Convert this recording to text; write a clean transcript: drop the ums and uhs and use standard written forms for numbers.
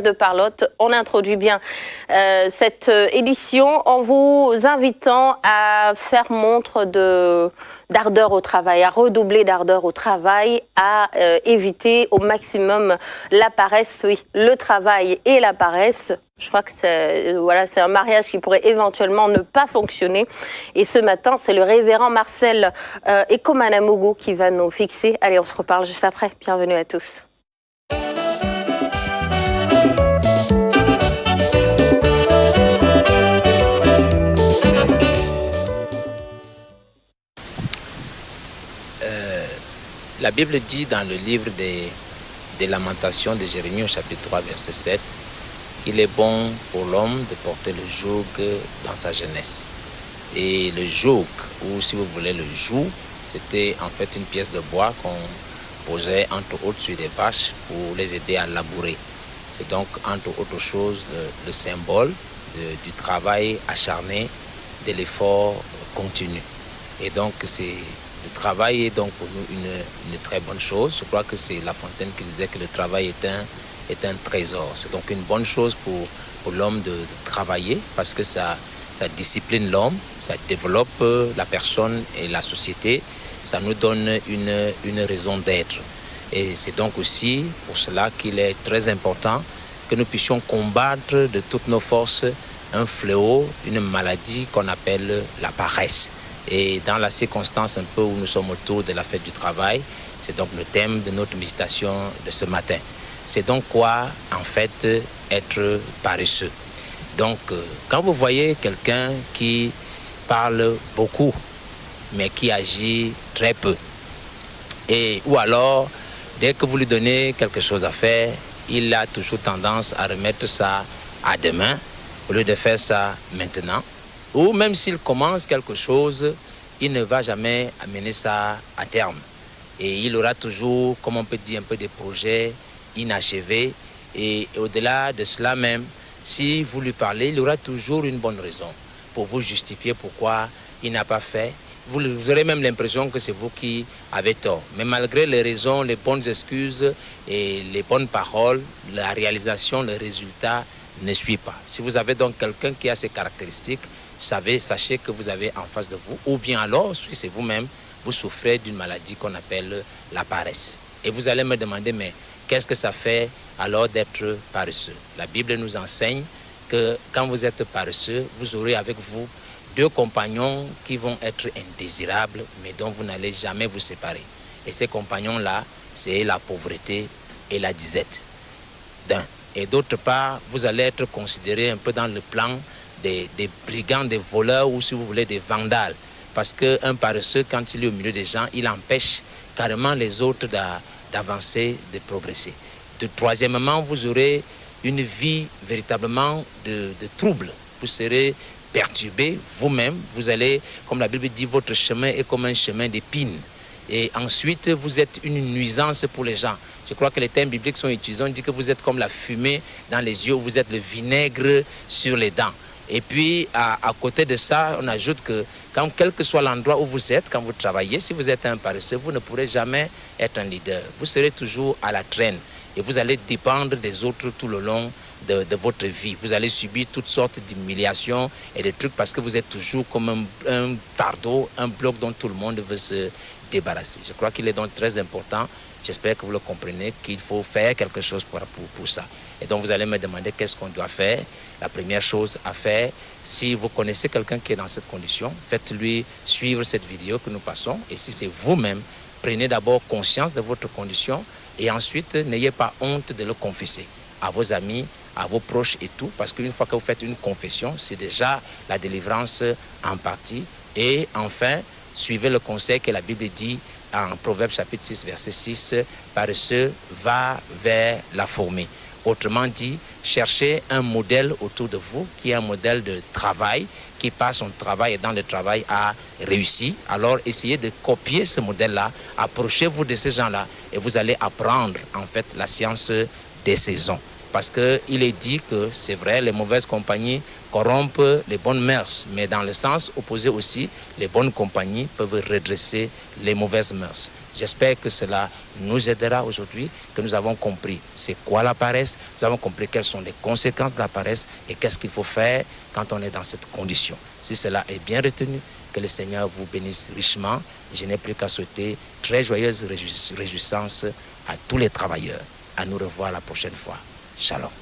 Bref de parlotte, on introduit bien cette édition en vous invitant à faire montre d'ardeur au travail, à redoubler d'ardeur au travail, à éviter au maximum la paresse. Oui, le travail et la paresse. Je crois que c'est un mariage qui pourrait éventuellement ne pas fonctionner. Et ce matin, c'est le révérend Marcel Ekomanamougou qui va nous fixer. Allez, on se reparle juste après. Bienvenue à tous. La Bible dit dans le livre des Lamentations de Jérémie au chapitre 3, verset 7, qu'il est bon pour l'homme de porter le joug dans sa jeunesse. Et le joug, ou si vous voulez le joug, c'était en fait une pièce de bois qu'on posait entre autres sur des vaches pour les aider à labourer. C'est donc entre autres choses le symbole du travail acharné, de l'effort continu. Et donc le travail est donc pour nous une très bonne chose. Je crois que c'est La Fontaine qui disait que le travail est un trésor. C'est donc une bonne chose pour l'homme de travailler parce que ça discipline l'homme, ça développe la personne et la société, ça nous donne une raison d'être. Et c'est donc aussi pour cela qu'il est très important que nous puissions combattre de toutes nos forces un fléau, une maladie qu'on appelle la paresse. Et dans la circonstance un peu où nous sommes autour de la fête du travail, c'est donc le thème de notre méditation de ce matin. C'est donc quoi, en fait, être paresseux. Donc, quand vous voyez quelqu'un qui parle beaucoup, mais qui agit très peu, ou alors, dès que vous lui donnez quelque chose à faire, il a toujours tendance à remettre ça à demain, au lieu de faire ça maintenant. Ou même s'il commence quelque chose, il ne va jamais amener ça à terme. Et il aura toujours, comme on peut dire, un peu des projets inachevés. Et au-delà de cela même, si vous lui parlez, il aura toujours une bonne raison pour vous justifier pourquoi il n'a pas fait. Vous aurez même l'impression que c'est vous qui avez tort. Mais malgré les raisons, les bonnes excuses et les bonnes paroles, la réalisation, le résultat ne suit pas. Si vous avez donc quelqu'un qui a ces caractéristiques, sachez que vous avez en face de vous, ou bien alors, si c'est vous-même, vous souffrez d'une maladie qu'on appelle la paresse. Et vous allez me demander, mais qu'est-ce que ça fait alors d'être paresseux? La Bible nous enseigne que quand vous êtes paresseux, vous aurez avec vous deux compagnons qui vont être indésirables, mais dont vous n'allez jamais vous séparer. Et ces compagnons-là, c'est la pauvreté et la disette. D'un. Et d'autre part, vous allez être considéré un peu dans le plan des brigands, des voleurs ou si vous voulez des vandales. Parce qu'un paresseux, quand il est au milieu des gens, il empêche carrément les autres d'avancer, de progresser. Troisièmement, vous aurez une vie véritablement de trouble. Vous serez perturbé vous-même. Vous allez, comme la Bible dit, votre chemin est comme un chemin d'épines. Et ensuite, vous êtes une nuisance pour les gens. Je crois que les termes bibliques sont utilisés. On dit que vous êtes comme la fumée dans les yeux, vous êtes le vinaigre sur les dents. Et puis, à côté de ça, on ajoute que quel que soit l'endroit où vous êtes, quand vous travaillez, si vous êtes un paresseux, vous ne pourrez jamais être un leader. Vous serez toujours à la traîne et vous allez dépendre des autres tout le long de votre vie. Vous allez subir toutes sortes d'humiliations et de trucs parce que vous êtes toujours comme un fardeau, un bloc dont tout le monde veut se débarrasser. Je crois qu'il est donc très important, j'espère que vous le comprenez, qu'il faut faire quelque chose pour ça. Et donc vous allez me demander qu'est-ce qu'on doit faire. La première chose à faire, si vous connaissez quelqu'un qui est dans cette condition, faites-lui suivre cette vidéo que nous passons. Et si c'est vous-même, prenez d'abord conscience de votre condition et ensuite n'ayez pas honte de le confesser à vos amis, à vos proches et tout, parce qu'une fois que vous faites une confession, c'est déjà la délivrance en partie. Et enfin, suivez le conseil que la Bible dit en Proverbe chapitre 6, verset 6, paresseux va vers la fourmi. Autrement dit, cherchez un modèle autour de vous qui est un modèle de travail, qui passe son travail et dans le travail a réussi. Alors essayez de copier ce modèle-là, approchez-vous de ces gens-là et vous allez apprendre en fait la science des saisons. Parce qu'il est dit que c'est vrai, les mauvaises compagnies corrompent les bonnes mœurs, mais dans le sens opposé aussi, les bonnes compagnies peuvent redresser les mauvaises mœurs. J'espère que cela nous aidera aujourd'hui, que nous avons compris c'est quoi la paresse, nous avons compris quelles sont les conséquences de la paresse et qu'est-ce qu'il faut faire quand on est dans cette condition. Si cela est bien retenu, que le Seigneur vous bénisse richement. Je n'ai plus qu'à souhaiter très joyeuse réjouissance à tous les travailleurs. À nous revoir la prochaine fois. Shalom.